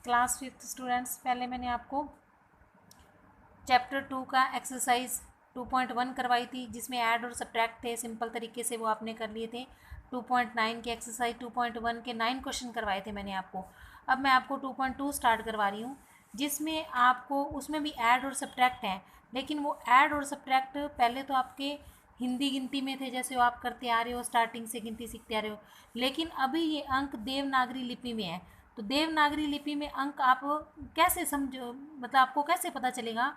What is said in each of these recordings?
Class 5th students, पहले मैंने आपको चैप्टर 2 का एक्सरसाइज 2.1 करवाई थी, जिसमें ऐड और सब्ट्रैक्ट थे। सिंपल तरीके से वो आपने कर लिए थे। 2.9 के एक्सरसाइज 2.1 के 9 क्वेश्चन करवाए थे मैंने आपको। अब मैं आपको 2.2 स्टार्ट करवा रही हूँ, जिसमें आपको उसमें भी ऐड और सब्ट्रैक्ट हैं, लेकिन वो ऐड और सब्ट्रैक्ट पहले तो आपके हिंदी गिनती में थे, जैसे वो आप करते आ रहे हो, स्टार्टिंग से गिनती सीखते आ रहे हो। लेकिन अभी ये अंक देवनागरी लिपि में है, तो देवनागरी लिपि में अंक आप कैसे समझो, मतलब आपको कैसे पता चलेगा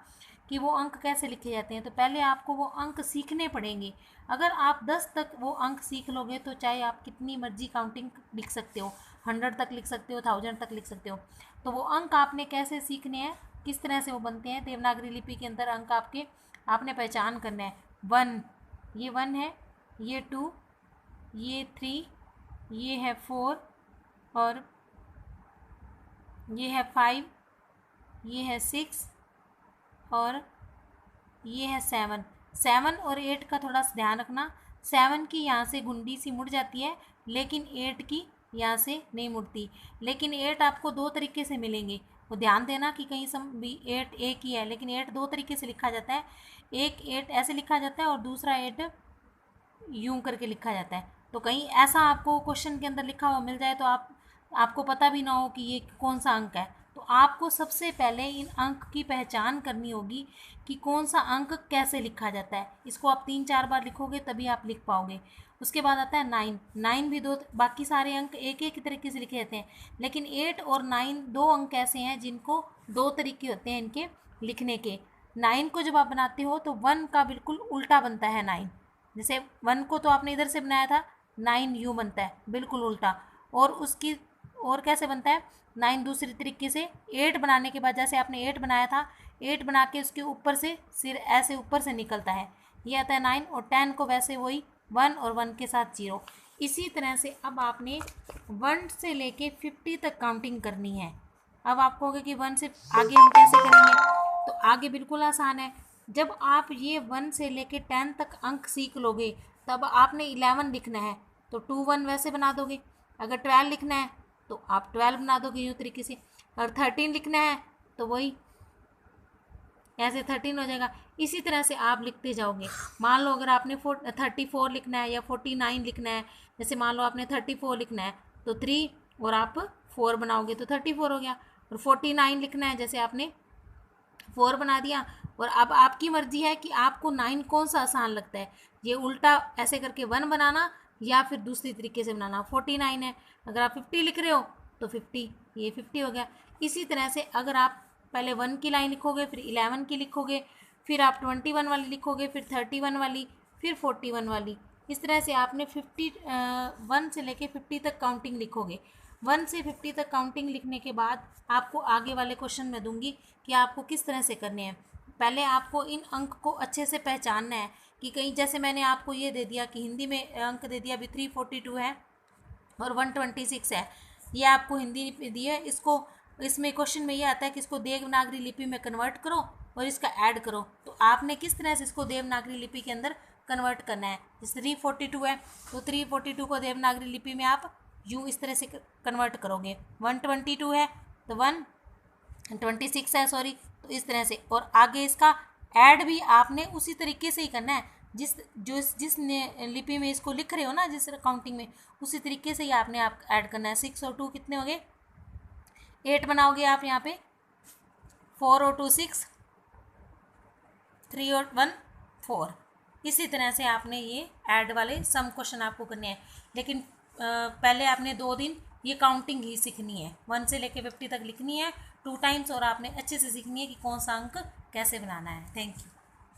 कि वो अंक कैसे लिखे जाते हैं। तो पहले आपको वो अंक सीखने पड़ेंगे। अगर आप 10 तक वो अंक सीख लोगे तो चाहे आप कितनी मर्जी काउंटिंग लिख सकते हो, 100 तक लिख सकते हो, 1000 तक लिख सकते हो। तो वो अंक आपने कैसे सीखने हैं, किस तरह से वो बनते हैं। देवनागरी लिपि के अंदर अंक आपने पहचान करना है। 1, ये 1 है, ये 2, ये 3, ये है 4, और ये है 5, ये है 6, और ये है 7 और 8 का थोड़ा सा ध्यान रखना। 7 की यहाँ से घुंडी सी मुड़ जाती है, लेकिन 8 की यहाँ से नहीं मुड़ती। लेकिन 8 आपको दो तरीके से मिलेंगे, वो ध्यान देना कि कहीं सम भी 8 एक ही है, लेकिन 8 दो तरीके से लिखा जाता है। एक 8 ऐसे लिखा जाता है और दूसरा 8 यूं करके लिखा जाता है। तो कहीं ऐसा आपको क्वेश्चन के अंदर लिखा हुआ मिल जाए तो आपको पता भी ना हो कि ये कौन सा अंक है, तो आपको सबसे पहले इन अंक की पहचान करनी होगी कि कौन सा अंक कैसे लिखा जाता है। इसको आप 3-4 बार लिखोगे तभी आप लिख पाओगे। उसके बाद आता है 9 भी दो, बाकी सारे अंक एक एक तरीके से लिखे जाते हैं, लेकिन 8 और 9 दो अंक ऐसे हैं जिनको दो तरीके होते हैं इनके लिखने के। 9 को जब आप बनाते हो तो 1 का बिल्कुल उल्टा बनता है 9। जैसे 1 को तो आपने इधर से बनाया था, 9 यूँ बनता है बिल्कुल उल्टा। और उसकी और कैसे बनता है 9 दूसरी तरीके से। 8 बनाने के बाद जैसे आपने 8 बनाया था, 8 बना के उसके ऊपर से सिर ऐसे ऊपर से निकलता है, ये आता है 9। और 10 को वैसे वही 1 और 1 के साथ 0। इसी तरह से अब आपने 1 से लेके 50 तक काउंटिंग करनी है। अब आप कहोगे कि 1 से आगे हम कैसे करेंगे, तो आगे बिल्कुल आसान है। जब आप ये 1 से लेके 10 तक अंक सीख लोगे, तब आपने 11 लिखना है तो 2 1 वैसे बना दोगे। अगर 12 लिखना है तो आप 12 बना दोगे यूँ तरीके से। और 13 लिखना है तो वही ऐसे 13 हो जाएगा। इसी तरह से आप लिखते जाओगे। मान लो अगर आपने 34 लिखना है या 49 लिखना है, जैसे मान लो आपने 34 लिखना है तो 3 और आप 4 बनाओगे तो 34 हो गया। और 49 लिखना है, जैसे आपने 4 बना दिया। और अब आपकी मर्जी है कि आपको 9 कौन सा आसान लगता है, ये उल्टा ऐसे करके 1 बनाना या फिर दूसरी तरीके से बनाना। 49 है, अगर आप 50 लिख रहे हो तो 50, ये 50 हो गया। इसी तरह से अगर आप पहले 1 की लाइन लिखोगे, फिर 11 की लिखोगे, फिर आप 21 वाली लिखोगे, फिर 31 वाली, फिर 41 वाली। इस तरह से आपने 1 से लेके 50 तक काउंटिंग लिखोगे। 1 से 50 तक काउंटिंग लिखने के बाद आपको आगे वाले क्वेश्चन मैं दूंगी कि आपको किस तरह से करने हैं। पहले आपको इन अंक को अच्छे से पहचानना है कि कहीं, जैसे मैंने आपको ये दे दिया कि हिंदी में अंक दे दिया अभी 342 है और 126 है, ये आपको हिंदी लिपि दी है। इसमें क्वेश्चन में ये आता है कि इसको देवनागरी लिपि में कन्वर्ट करो और इसका ऐड करो। तो आपने किस तरह से इसको देवनागरी लिपि के अंदर कन्वर्ट करना है। जैसे 342 है तो 342 को देवनागरी लिपि में आप यूँ इस तरह से कन्वर्ट करोगे। 122 है तो 126 है, सॉरी, तो इस तरह से। और आगे इसका ऐड भी आपने उसी तरीके से ही करना है, जिस लिपि में इसको लिख रहे हो ना, जिस काउंटिंग में, उसी तरीके से ही आपने ऐड करना है। 6 और 2 कितने हो गए, 8 बनाओगे आप यहाँ पे। 4 और 2 6, 3 और 1 4। इसी तरह से आपने ये ऐड वाले सम क्वेश्चन आपको करने हैं। लेकिन पहले आपने 2 दिन ये काउंटिंग ही सीखनी है, 1 से लेके 50 तक लिखनी है 2 टाइम्स, और आपने अच्छे से सीखनी है कि कौन सा अंक कैसे बनाना है। Thank you.